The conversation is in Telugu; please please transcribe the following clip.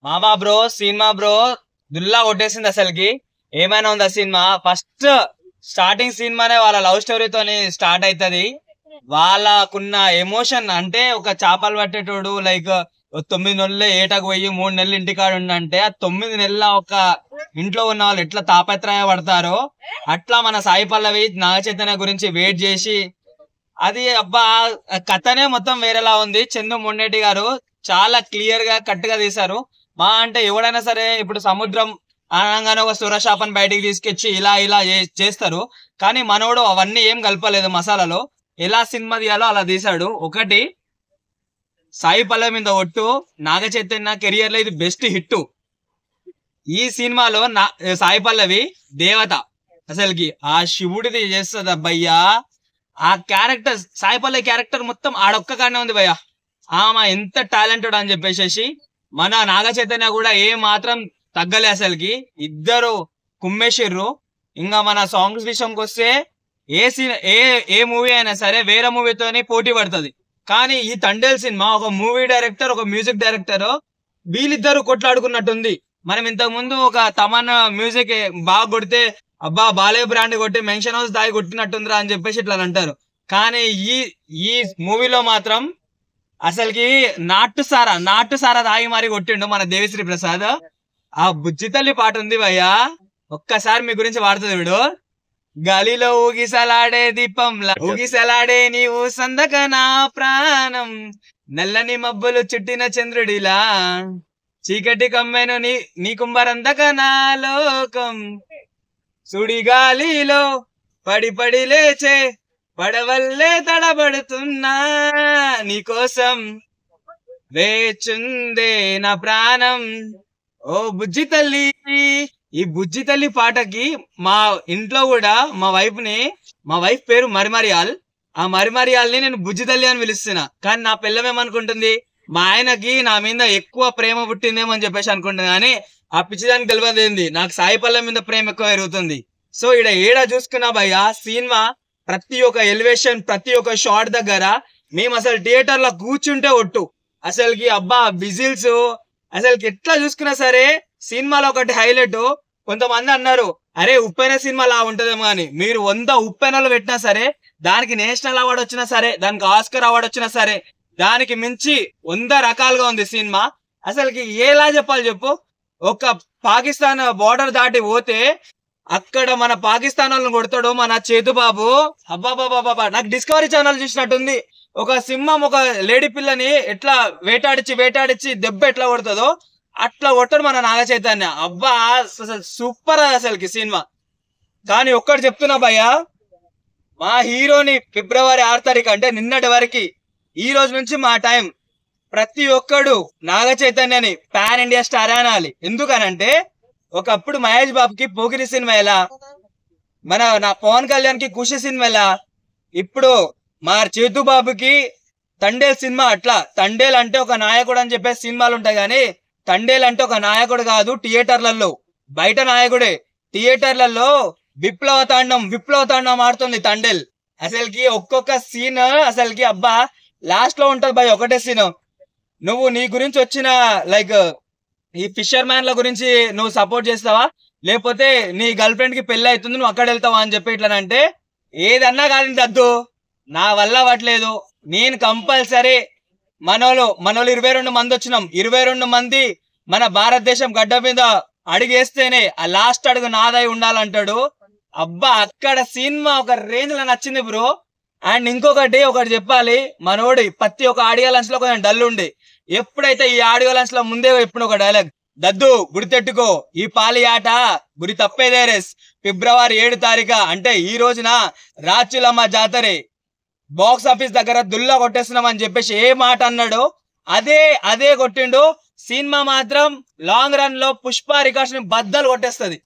మామా బ్రో సినిమా బ్రో దుల్లా కొట్టేసింది అసలుకి. ఏమైనా ఉందా సినిమా? ఫస్ట్ స్టార్టింగ్ సినిమానే వాళ్ళ లవ్ స్టోరీతోని స్టార్ట్ అవుతుంది. వాళ్ళకున్న ఎమోషన్ అంటే ఒక చేపలు పట్టేటోడు లైక్ 9 నెలలు ఏటకు పోయి 3 నెలలు ఇంటికాడ ఉండంటే ఆ 9 నెలల ఒక ఇంట్లో ఉన్న వాళ్ళు ఎట్లా తాపత్రయ పడతారో అట్లా మన సాయి పల్లవి నాగ చైతన్య గురించి వెయిట్ చేసి అది అబ్బా కథనే మొత్తం వేరేలా ఉంది. చందు మొండేటి గారు చాలా క్లియర్ గా కట్ గా తీశారు. మా అంటే ఎవడైనా సరే ఇప్పుడు సముద్రం అనగానే ఒక సురశాపని బయటికి తీసుకొచ్చి ఇలా ఇలా చేస్తారు. కానీ మనోడు అవన్నీ ఏం కలపలేదు మసాలాలో. ఎలా సినిమా తీయాలో అలా తీశాడు. ఒకటి సాయి పల్లవి మీద ఒట్టు, నాగ చైతన్య కెరియర్ లో ఇది బెస్ట్ హిట్. ఈ సినిమాలో సాయి పల్లవి దేవత అసలుకి ఆ శివుడిది చేస్తుంది అబ్బయ్యా. ఆ క్యారెక్టర్ సాయి పల్లవి క్యారెక్టర్ మొత్తం ఆడొక్క కానే ఉంది భయ్యా. ఆమె ఎంత టాలెంటెడ్ అని చెప్పేసి మన నాగ చైతన్య కూడా ఏ మాత్రం తగ్గలే అసలుకి. ఇద్దరు కుమ్మేసిర్రు. ఇంకా మన సాంగ్స్ విషయంకి వస్తే ఏ మూవీ అయినా సరే వేరే మూవీతోని పోటీ పడుతుంది. కానీ ఈ తండేల్ సినిమా ఒక మూవీ డైరెక్టర్ ఒక మ్యూజిక్ డైరెక్టర్ వీళ్ళిద్దరు కొట్లాడుకున్నట్టుంది. మనం ఇంతకు ముందు ఒక తమన్నా మ్యూజిక్ బాగా కొడితే అబ్బా బాలే బ్రాండ్ కొట్టి మెన్షన్ హౌస్ దాగి కొట్టినట్టుందిరా అని చెప్పేసి ఇట్లా అంటారు. కానీ ఈ మూవీలో మాత్రం అసలుకి నాటు సారా దాగి మరి కొట్టిండు మన దేవిశ్రీ ప్రసాద్. ఆ బుజ్జి తల్లి పాట ఉంది భయ్యా, ఒక్కసారి మీ గురించి వాడుతుంది వీడు. గాలిలో ఊగిసలాడే దీపంలా ఊగిసలాడే నీవు సందక నా ప్రాణం, నల్లని మబ్బులు చుట్టిన చంద్రుడిలా చీకటి కమ్మెను నీ కుంభరందక నా లోకం, సుడిగాలిలో పడి పడి లేచే పడవల్లే తడబడుతున్నా నీకోసం వేచుందే నా ప్రాణం ఓ బుజ్జి తల్లి. ఈ బుజ్జి తల్లి పాటకి మా ఇంట్లో కూడా మా వైఫ్ పేరు మరిమరియాల్. ఆ మరిమరియాల్ని నేను బుజ్జి తల్లి అని పిలుస్తున్నా. కానీ నా పిల్లమేమనుకుంటుంది, మా ఆయనకి నా మీద ఎక్కువ ప్రేమ పుట్టిందేమో అని చెప్పేసి అనుకుంటుంది. కానీ ఆ పిచ్చిదానికి తెలియదేంది నాకు సాయి పల్లవి మీద ప్రేమ ఎక్కువ పెరుగుతుంది. సో ఏడా చూసుకున్నా భయ్యా సినిమా ప్రతి ఒక్క ఎలివేషన్ ప్రతి ఒక్క షాట్ దగ్గర మేము అసలు థియేటర్ లో కూర్చుంటే ఒట్టు అసలుకి అబ్బా విజిల్స్ అసలుకి ఎట్లా చూసుకున్నా సరే. సినిమాలో ఒకటి హైలైట్, కొంతమంది అన్నారు అరే ఉప్పెన సినిమా లా ఉంటదేమో అని. మీరు 100 ఉప్పెనలు పెట్టినా సరే, దానికి నేషనల్ అవార్డు వచ్చినా సరే, దానికి ఆస్కర్ అవార్డు వచ్చినా సరే, దానికి మించి 100 రకాలుగా ఉంది సినిమా. అసలుకి ఎలా చెప్పాలి చెప్పు. ఒక పాకిస్తాన్ బార్డర్ దాటి పోతే అక్కడ మన పాకిస్తాన్ వాళ్ళని కొడతాడు మన చేతుబాబు. అబ్బాబాబాబా నాకు డిస్కవరీ ఛానల్ చూసినట్టుంది. ఒక సింహం ఒక లేడీ పిల్లని ఎట్లా వేటాడిచ్చి దెబ్బ ఎట్లా కొడుతుందో అట్లా కొట్టాడు మన నాగ చైతన్య. అబ్బా అసలు సూపర్ అసలుకి సినిమా. కానీ ఒక్కటి చెప్తున్నా భయ్యా, మా హీరోని ఫిబ్రవరి 6 తారీఖు అంటే నిన్నటి వరకు ఈ రోజు నుంచి మా టైం ప్రతి ఒక్కడు నాగ చైతన్యని పాన్ ఇండియా స్టార్ అనాలి. ఎందుకనంటే ఒకప్పుడు మహేష్ బాబుకి పోకిరి సినిమా ఎలా, నా పవన్ కళ్యాణ్ కి ఖుషి సినిమా ఎలా, ఇప్పుడు మా చేతు బాబుకి తండేల్ సినిమా అట్లా. తండేల్ అంటే ఒక నాయకుడు అని చెప్పేసి సినిమాలు ఉంటాయి, కానీ తండేల్ అంటే ఒక నాయకుడు కాదు. థియేటర్లలో బయట నాయకుడే, థియేటర్లలో విప్లవ తాండం ఆడుతుంది తండేల్. అసలుకి ఒక్కొక్క సీన్ అసలుకి అబ్బా లాస్ట్ లో ఉంటది భయ్ ఒకటే సీన్. నువ్వు నీ గురించి వచ్చిన లైక్ ఈ ఫిషర్ మ్యాన్ల గురించి నువ్వు సపోర్ట్ చేస్తావా, లేకపోతే నీ గర్ల్ ఫ్రెండ్ కి పెళ్లి అవుతుంది నువ్వు అక్కడ వెళ్తావా అని చెప్పి ఇట్లానంటే ఏదన్నా కానీ దద్దు నా వల్ల అవ్వట్లేదు. నేను కంపల్సరీ మనోళ్ళు 22 మంది వచ్చినాం, 22 మంది మన భారతదేశం గడ్డ మీద అడిగేస్తేనే ఆ లాస్ట్ అడుగు నాదై ఉండాలంటాడు. అబ్బా అక్కడ సినిమా ఒక రేంజ్ లో నచ్చింది బ్రో. అండ్ ఇంకొకటి చెప్పాలి, మనోడి ప్రతి ఒక్క ఆడియో లంచ్ లో కొంచెం డల్ ఉండి, ఎప్పుడైతే ఈ ఆడియో లంచ్ లో ముందే ఎప్పుడు ఒక డైలాగ్, దద్దు గుర్తెట్టుకో ఈ పాలి ఆట గురి తప్పేదేరేస్ ఫిబ్రవరి 7 తారీఖు అంటే ఈ రోజున రాచులమ్మ జాతరే బాక్స్ ఆఫీస్ దగ్గర దుల్లా కొట్టేస్తున్నాం అని చెప్పేసి ఏ మాట అన్నాడో అదే కొట్టిండు. సినిమా మాత్రం లాంగ్ రన్ లో పుష్ప రికార్డ్స్ ని బద్దలు కొట్టేస్తుంది.